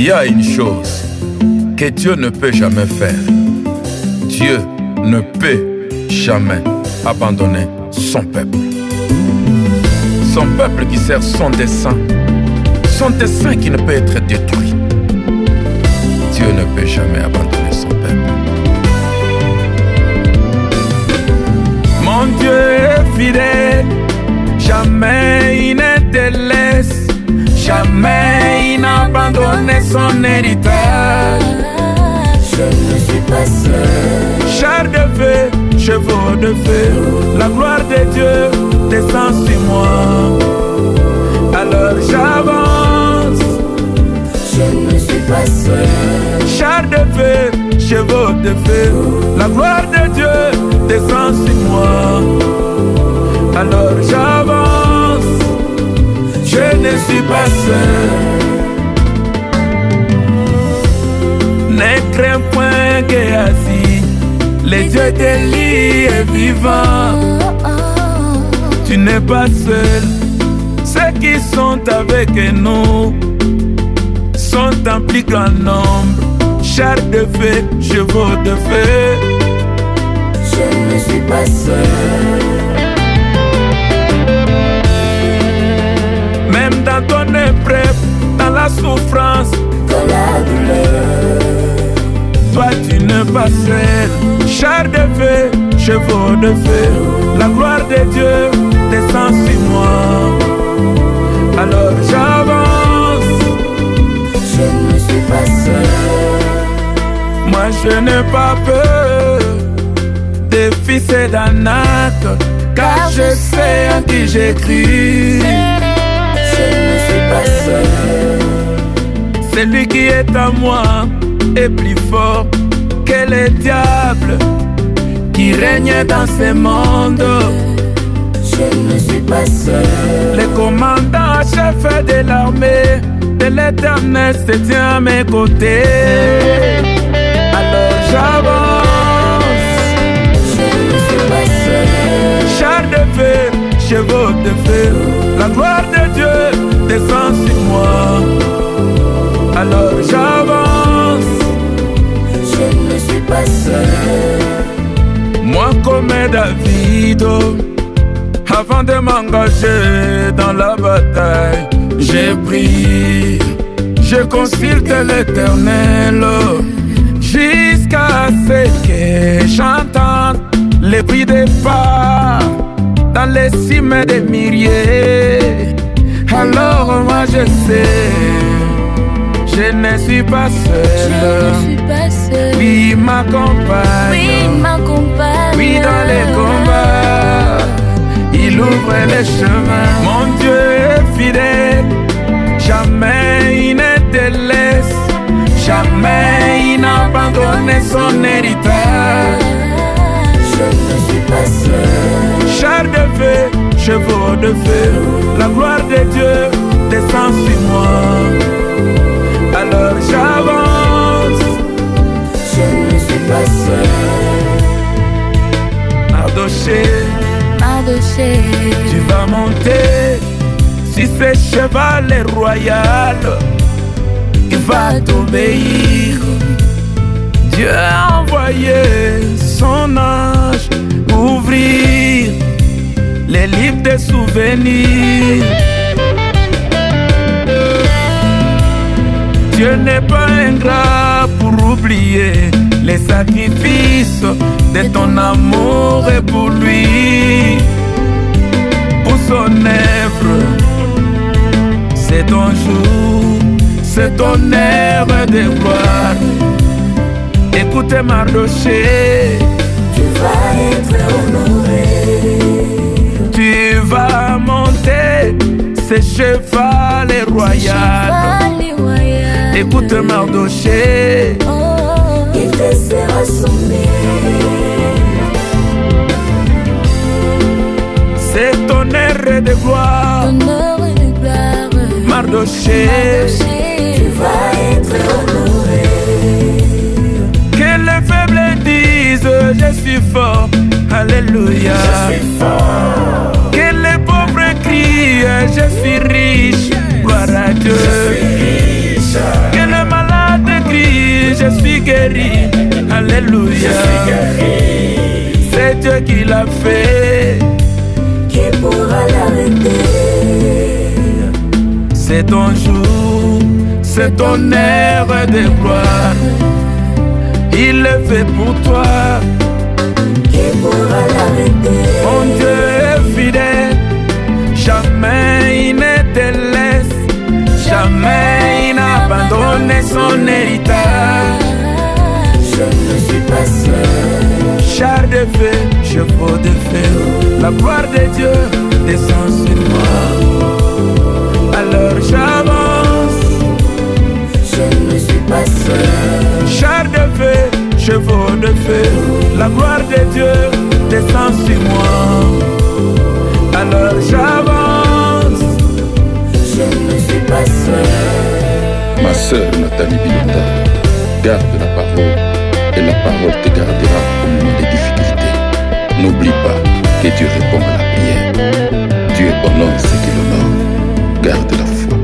Il y a une chose que Dieu ne peut jamais faire. Dieu ne peut jamais abandonner son peuple. Son peuple qui sert son dessein qui ne peut être détruit. Dieu ne peut jamais abandonner son peuple. Mon Dieu est fidèle, jamais il ne te laisse, jamais il n'a abandonné son héritage. Je ne suis pas seul. Char de feu, chevaux de feu, la gloire de Dieu descend sur moi. Alors j'avance. Je ne suis pas seul. Char de feu, chevaux de feu, la gloire de Dieu descend sur moi. Alors j'avance. Je ne suis pas seul. Ne crains point Géasi, le Dieu d'Élie est vivant. Tu n'es pas seul. Ceux qui sont avec nous sont en plus grand nombre. Chars de feu, chevaux de feu. Je ne suis pas seul. Même dans ton épreuve, dans la souffrance, Dans la douleur, toi tu n'es pas seul. Chars de feu, chevaux de feu, la gloire de Dieu descend sur moi. Alors j'avance. je ne suis pas seul. Moi je n'ai pas peur des fils d'Anak, car je sais en qui j'écris. Je ne suis pas seul. Celui qui est à moi est plus fort que le diable qui règne dans ce monde. Je ne suis pas seul. Le commandant chef de l'armée de l'Éternel se tient à mes côtés. Alors j'avance. Je ne suis pas seul. Chars de feu, chevaux de feu, la gloire de Dieu descend sur moi. Alors j'avance. Je ne suis pas seul. Moi comme David, avant de m'engager dans la bataille, j'ai prié, je consulte l'Éternel, jusqu'à ce que j'entende les bruits des pas dans les cimes des myriades. Alors moi je sais, je ne suis pas seul. Je ne suis pas seul. Oui, il m'accompagne. Oui, il m'accompagne. Oui, dans les combats, il ouvre les chemins. Mon Dieu est fidèle, jamais il ne te laisse, jamais il n'a abandonné son héritage. Je ne suis pas seul. Chars de feu, chevaux de feu, la gloire de Dieu descend sur moi. Alors j'avance. Je ne suis pas seul. Mardoché, tu vas monter sur ce cheval royal qui va t'obéir. Dieu a envoyé son ange ouvrir les livres des souvenirs. Dieu n'est pas ingrat pour oublier les sacrifices de ton amour et pour lui, pour son œuvre. C'est ton jour, c'est ton heure de gloire. Écoutez Mardoché, Tu vas être honoré. tu vas monter ce cheval royal. Écoute Mardoché, Il te sera soumis. c'est ton heure de gloire. Mardoché, Tu vas être honoré. que les faibles disent je suis fort, alléluia. Je suis fort. Que les pauvres crient je suis riche, gloire à Dieu. Je suis riche. Que le c'est ton jour, c'est ton heure de gloire. Il le fait pour toi. Qui pourra l'arrêter? Mon Dieu est fidèle, jamais il ne te laisse, jamais il n'abandonne son héritage. Je ne suis pas seul. Char de feu, chevaux de feu, la gloire de Dieu descend sur moi. Alors j'avance. Je ne suis pas seul. Char de feu, chevaux de feu, la gloire de Dieu descend sur moi. Alors j'avance. Je ne suis pas seul. Ma sœur Nathalie Bilonda, garde la parole et la parole te gardera au moment des difficultés. N'oublie pas que Dieu répond à la prière. Dieu honore ceux qui l'honorent. Garde la foi.